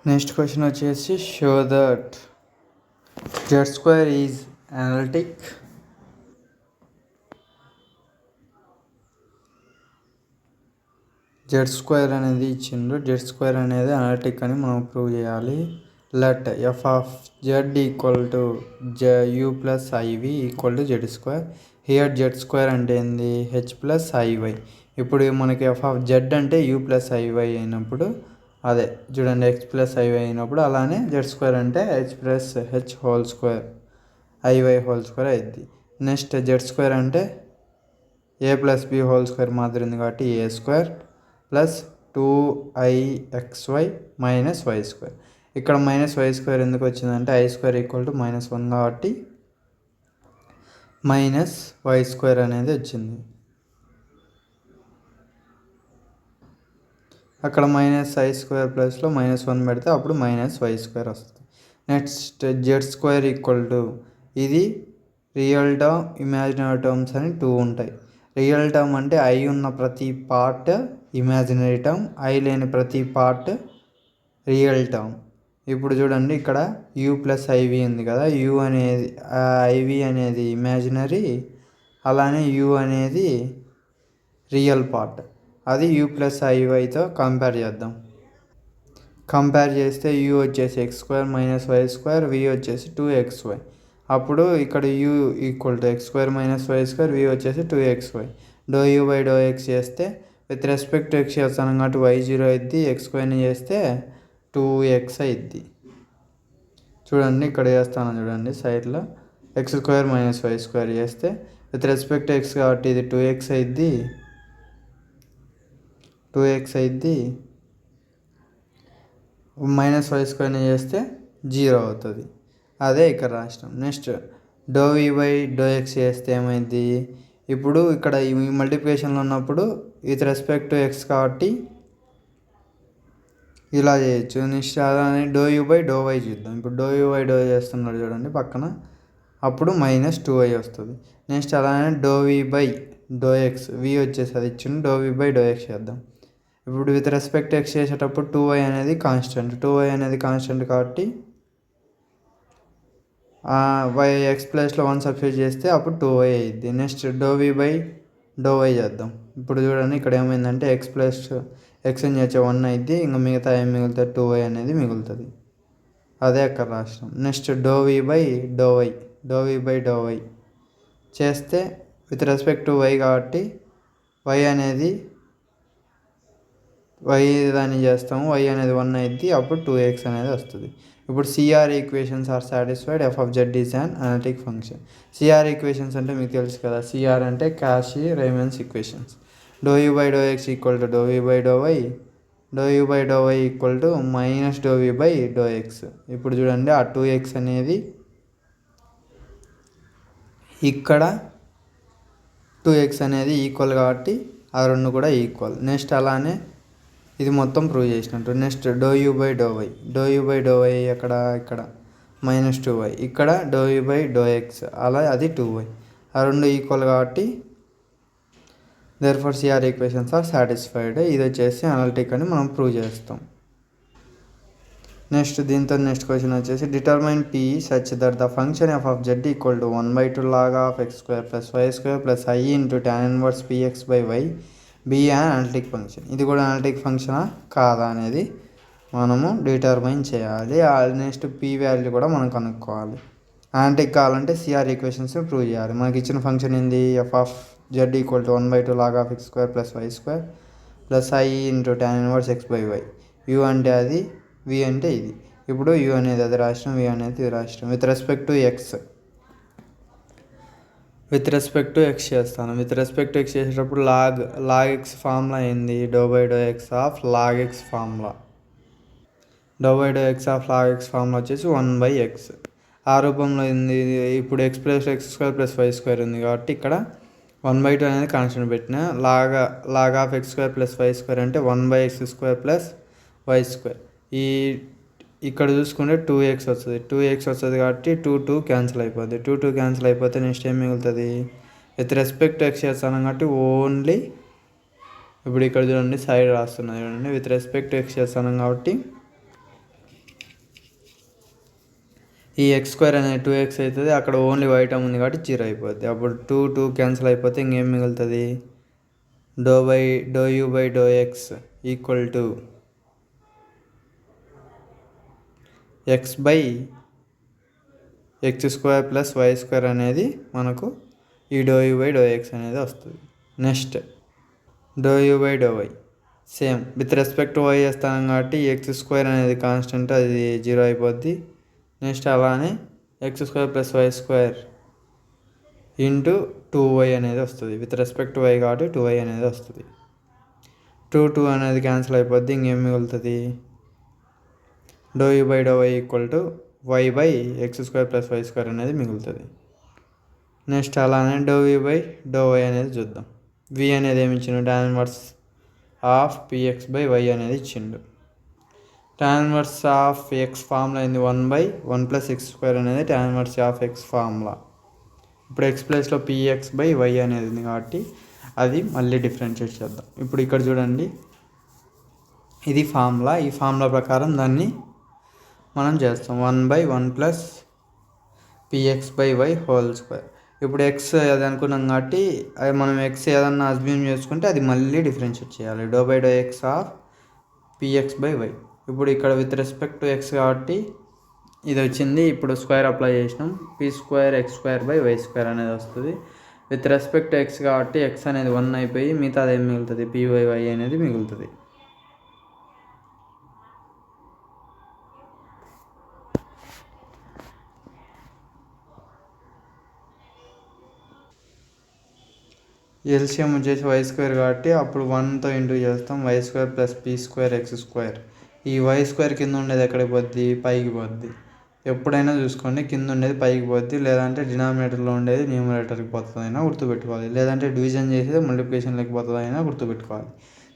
Next question వచ్చేసి show that Z square is analytic. Z square అనేది ఇచ్చిండ్రు. Z square అనేది అనలిటిక్ అని మనం ప్రూవ్ చేయాలి. Let f of z equal to u plus i v equal to z square. Here z square అంటే ఏంది? H plus i y. ఇప్పుడు మనకి ఎఫ్ ఆఫ్ జెడ్ అంటే యూ ప్లస్ ఐవై అయినప్పుడు అదే చూడండి ఎక్స్ ప్లస్ ఐవై అయినప్పుడు అలానే జెడ్ స్క్వేర్ అంటే h plus h whole square i y whole square అయింది. నెక్స్ట్ జెడ్ స్క్వేర్ అంటే a plus b whole square మాదిరి ఉంది కాబట్టి a square plus 2IXY minus y square. ఇక్కడ మైనస్ వై స్క్వేర్ ఎందుకు వచ్చిందంటే ఐ స్క్వేర్ ఈక్వల్ టు -1 కాబట్టి మైనస్ వై స్క్వేర్ అనేది వచ్చింది. అక్కడ మైనస్ ఐ స్క్వేర్ ప్లస్లో -1 పెడితే అప్పుడు మైనస్ వై స్క్వేర్ వస్తుంది. Next z square equal to ఇది రియల్ టర్మ్ ఇమాజినరీ టర్మ్స్ అని 2 ఉంటాయి. రియల్ టర్మ్ అంటే ఐ ఉన్న ప్రతి పార్ట్ ఇమాజినరీ టర్మ్, ఐ లేని ప్రతి పార్ట్ రియల్ టర్మ్. ఇప్పుడు చూడండి ఇక్కడ యూ ప్లస్ ఐవి ఉంది కదా, యూ అనేది ఐవి అనేది ఇమాజినరీ, అలానే యూ అనేది రియల్ పార్ట్. అది యూ ప్లస్ ఐవైతో కంపేర్ చేద్దాం. కంపేర్ చేస్తే యూ వచ్చేసి x square minus y square, v వచ్చేసి 2XY. అప్పుడు ఇక్కడ u equal to x square minus y square, v వచ్చేసి 2XY. Do u by do x చేస్తే విత్ రెస్పెక్ట్ టు ఎక్స్ చేస్తాను కాబట్టి y0 అయింది, ఎక్స్ స్క్వేర్ని చేస్తే 2x అయింది. చూడండి ఇక్కడ చేస్తాను చూడండి సైడ్లో x square minus y square చేస్తే విత్ రెస్పెక్ట్ టు ఎక్స్ కాబట్టి ఇది 2x అయింది, 2x అయింది. మైనస్ వై స్క్వేర్ని చేస్తే 0 అవుతుంది. అదే ఇక్కడ రాష్ట్రం. Next do v by do x చేస్తే ఏమైంది? ఇప్పుడు ఇక్కడ ఈ మల్టిప్లికేషన్లో ఉన్నప్పుడు విత్ రెస్పెక్ట్ టు ఎక్స్ కాబట్టి ఇలా చేయొచ్చు. నెక్స్ట్ అలానే do u by do y చూద్దాం. ఇప్పుడు డో యూ బై డో చేస్తున్నాడు చూడండి పక్కన, అప్పుడు -2y వస్తుంది. నెక్స్ట్ అలానే do v by do x, v వచ్చేసి అది ఇచ్చిండు, do v by do x చేద్దాం. ఇప్పుడు విత్ రెస్పెక్ట్ ఎక్స్ చేసేటప్పుడు 2y అనేది కాన్స్టెంట్, 2y అనేది కాన్స్టెంట్ కాబట్టి ఎక్స్ ప్లస్లో 1 సబ్స్టిట్యూట్ చేస్తే అప్పుడు 2y అయ్యిద్ది. Next do v by do y చేద్దాం. ఇప్పుడు చూడండి ఇక్కడ ఏమైందంటే ఎక్స్ ప్లస్ ఎక్స్చేంజ్ చేసే 1 అయింది, ఇంకా మిగతా ఏం మిగులుతుంది? 2y అనేది మిగులుతుంది. అదే అక్కడ రాష్ట్రం. Next do v by do y, do v by do y చేస్తే విత్ రెస్పెక్ట్ టు వై కాబట్టి వై అనేది దాన్ని చేస్తాము, y అనేది 1 అయింది, అప్పుడు 2x అనేది వస్తుంది. ఇప్పుడు CR equations are satisfied, f of z is an analytic function. CR equations అంటే మీకు తెలుసు కదా, సిఆర్ అంటే Cauchy Riemann's equations. Do u by do x equal to do v by do y, do u by do y equal to minus do v by do x. ఇప్పుడు చూడండి ఆ 2x అనేది ఇక్కడ 2x అనేది equal కాబట్టి ఆ రెండు కూడా ఈక్వల్. నెక్స్ట్ అలానే ఇది మొత్తం ప్రూవ్ చేసినట్టు. Next do u by do y, do u by do y ఇక్కడ -2y, ఇక్కడ do u by do x అలా అది 2y, ఆ రెండు ఈక్వల్ కాబట్టి therefore CR equations are satisfied. ఇది వచ్చేసి అనలిటిక్ అని మనం ప్రూవ్ చేస్తాం. నెక్స్ట్ నెక్స్ట్ క్వశ్చన్ వచ్చేసి determine p such that the function f of z equal to 1/2 log of x square plus y square plus I into tan inverse px by y be an analytic function. ఇది కూడా analytic ఫంక్షనా కాదా అనేది మనము determine చేయాలి. Next P value కూడా మనం కనుక్కోవాలి. Analytic కావాలంటే సిఆర్ ఈక్వేషన్స్ ప్రూవ్ చేయాలి. మనకి ఇచ్చిన ఫంక్షన్ ఏంది? F of z equal to 1/2 log of x square plus y square plus I into tan inverse x by y. You అంటే అది, వి అంటే ఇది. ఇప్పుడు యూ అనేది అది రాష్ట్రం, వి అనేది ఇది రాష్ట్రం. విత్ రెస్పెక్ట్ టు ఎక్స్ చేస్తాను. విత్ రెస్పెక్ట్ టు ఎక్స్ చేసేటప్పుడు లాగ్ ఎక్స్ ఫార్ములా ఏంది? Do by do x of log x formula. Do by do x of log x formula వచ్చేసి 1/x. ఆ రూపంలో ఉంది. ఇప్పుడు x plus x square plus y square ఉంది కాబట్టి ఇక్కడ 1/2 అనేది కాన్స్టెంట్ పెట్టిన. Log of x square plus y square అంటే 1/x square plus y square. ఇక్కడ చూసుకుంటే 2x వస్తుంది, 2x వస్తుంది కాబట్టి 2 క్యాన్సిల్ అయిపోద్ది. 2 క్యాన్సిల్ అయిపోతే నెక్స్ట్ ఏం మిగులుతుంది? విత్ రెస్పెక్ట్ టు ఎక్స్ చేస్తాను కాబట్టి ఓన్లీ, ఇప్పుడు ఇక్కడ చూడండి సైడ్ రాస్తున్నది చూడండి, విత్ రెస్పెక్ట్ టు ఎక్స్ చేస్తాను కాబట్టి ఈ x² అనేది 2x అవుతుంది, అక్కడ ఓన్లీ y టర్మ్ ఉంది కాబట్టి 0 అయిపోద్ది. అప్పుడు 2 క్యాన్సిల్ అయిపోతే ఇంకేం మిగులుతుంది, ∂u/∂x equal to x/x² plus y² అనేది మనకు ఈ ∂u/∂x అనేది వస్తుంది. Next ∂u/∂y same with respect y చేస్తాం కాబట్టి x² అనేది కాన్స్టెంట్, అది 0 అయిపోద్ది. నెక్స్ట్ అలానే x² plus y² into 2y అనేది వస్తుంది. విత్ రెస్పెక్ట్ y కాబట్టి 2y అనేది వస్తుంది. 2 అనేది క్యాన్సిల్ అయిపోద్ది, ఇంకేం మిగులుతుంది, ∂u/∂y equal to y/x² plus y² అనేది మిగులుతుంది. నెక్స్ట్ అలానే ∂v/∂y అనేది చూద్దాం. v అనేది ఏమి ఇచ్చిండు, tan ఇన్వర్స్ ఆఫ్ px/y అనేది ఇచ్చిండు. tan inverse of x formula అయింది 1/1 ప్లస్ x² అనేది tan inverse of x formula. ఇప్పుడు x ప్లేస్లో px/y అనేది ఉంది కాబట్టి అది మళ్ళీ డిఫరెన్షియేట్ చేద్దాం. ఇప్పుడు ఇక్కడ చూడండి, ఇది ఫార్ములా, ఈ ఫార్ములా ప్రకారం దాన్ని మనం చేస్తాం 1/1 ప్లస్ px/y హోల్ స్క్వేర్. ఇప్పుడు x అది అనుకున్నాం కాబట్టి అది మనం x ఏదన్నా అజ్యూమ్ చేసుకుంటే అది మళ్ళీ డిఫరెన్షియేట్ చేయాలి, ∂x ఆఫ్ px/y. ఇప్పుడు ఇక్కడ విత్ రెస్పెక్ట్ టు x కాబట్టి ఇది వచ్చింది. ఇప్పుడు స్క్వేర్ అప్లై చేసినాం, p²x²/y² అనేది వస్తుంది. విత్ రెస్పెక్ట్ టు x కాబట్టి x అనేది 1 అయిపోయి మిగతా అదేం మిగులుతుంది, p/y అనేది మిగులుతుంది. ఎల్సిఎం వచ్చేసి y² కాబట్టి అప్పుడు 1తో ఇంటూ చేస్తాం, y² ప్లస్ p²x². ఈ y² కింద ఉండేది ఎక్కడికి పోద్ది, పైకి పోద్ది. ఎప్పుడైనా చూసుకోండి, కింద ఉండేది పైకి పోద్ది, లేదంటే డినామినేటర్లో ఉండేది న్యూమరేటర్కి పోతుంది అయినా గుర్తుపెట్టుకోవాలి, లేదంటే డివిజన్ చేసేది మల్టిప్లికేషన్లోకి పోతుంది అయినా గుర్తుపెట్టుకోవాలి.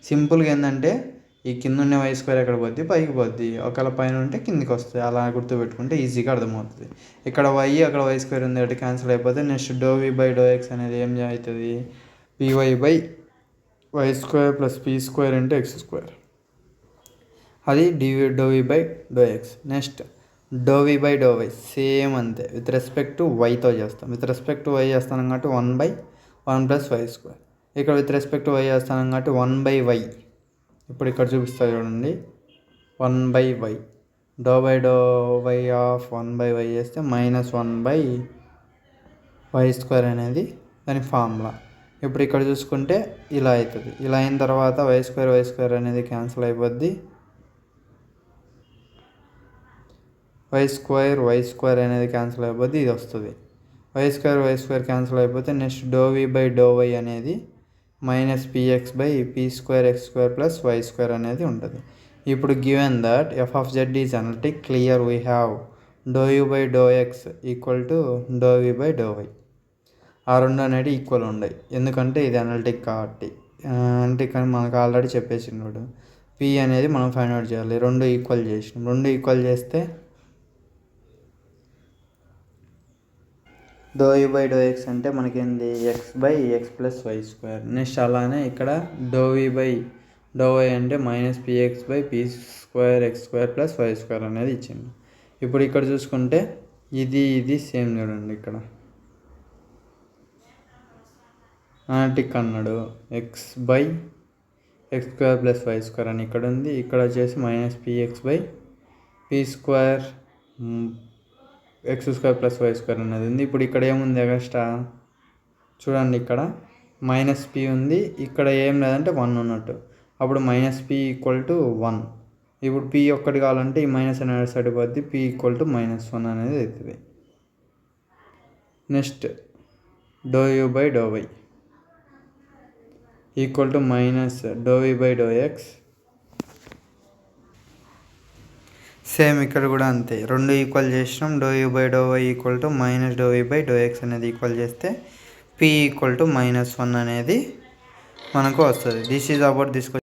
సింపుల్గా ఏంటంటే ఈ కింద ఉండే y² ఎక్కడ పోద్ది, పైకి పోద్ది, ఒకవేళ పైన ఉంటే కిందికి వస్తుంది. అలా గుర్తుపెట్టుకుంటే ఈజీగా అర్థమవుతుంది. ఇక్కడ y అక్కడ y² ఉంది కాబట్టి క్యాన్సిల్ అయిపోతే నెక్స్ట్ ∂v/∂x అనేది ఏం అవుతుంది, py/y² plus p² into x², అది ∂v/∂x. నెక్స్ట్ ∂v/∂y సేమ్ అంతే, విత్ రెస్పెక్ట్ టు వైతో చేస్తాం. విత్ రెస్పెక్ట్ టు వై చేస్తాం కాబట్టి 1/1 ప్లస్ y². ఇక్కడ విత్ రెస్పెక్ట్ టు వై చేస్తాం కాబట్టి 1/y. ఇప్పుడు ఇక్కడ చూపిస్తా చూడండి, 1/y, ∂y ఆఫ్ 1/y చేస్తే -1/y² అనేది దాని ఫార్ములా. ఇప్పుడు ఇక్కడ చూసుకుంటే ఇలా అవుతుంది. ఇలా అయిన తర్వాత y² అనేది క్యాన్సిల్ అయిపోద్ది, y² అనేది క్యాన్సిల్ అయిపోద్ది, ఇది వస్తుంది. y² క్యాన్సిల్ అయిపోతే నెక్స్ట్ ∂v/∂y అనేది -px/p²x² ప్లస్ y² అనేది ఉంటుంది. ఇప్పుడు given that f of z is analytic, clear we have ∂u/∂x equal to ∂v/∂y. ఆ రెండు అనేవి ఈక్వల్ ఉన్నాయి, ఎందుకంటే ఇది అనలిటిక్ కాబట్టి. అనలిటిక్ అని మనకు ఆల్రెడీ చెప్పేసినాడు. p అనేది మనం ఫైండ్ అవుట్ చేయాలి, రెండు ఈక్వల్ చేసినాం. రెండు ఈక్వల్ చేస్తే ∂u/∂x అంటే మనకేంది, x/x ప్లస్ y². నెక్స్ట్ అలానే ఇక్కడ ∂v/∂y అంటే -px/p²x² ప్లస్ y² అనేది ఇచ్చింది. ఇప్పుడు ఇక్కడ చూసుకుంటే ఇది సేమ్ చూడండి, ఇక్కడ అనలిటిక్ అన్నాడు, x/x² ప్లస్ y² అని ఇక్కడ ఉంది. ఇక్కడ వచ్చేసి -px/p²x² ప్లస్ y² అనేది ఉంది. ఇప్పుడు ఇక్కడ ఏముంది ఎక్స్ట్రా చూడండి, ఇక్కడ -p ఉంది, ఇక్కడ ఏం లేదంటే 1 ఉన్నట్టు. అప్పుడు -p ఈక్వల్ టు 1. ఇప్పుడు p ఒక్కటి కావాలంటే ఈ మైనస్ అనేది సైడ్ పోద్ది, p ఈక్వల్ టు -1 అనేది అవుతుంది. Next ∂u/∂y equal to -∂v/∂x. Same ఇక్కడ కూడా అంతే, రెండు ఈక్వల్ చేసినాం. ∂u/∂y ఈక్వల్ టు -∂v/∂x అనేది ఈక్వల్ చేస్తే p ఈక్వల్ టు -1 అనేది మనకు వస్తుంది. This is about this.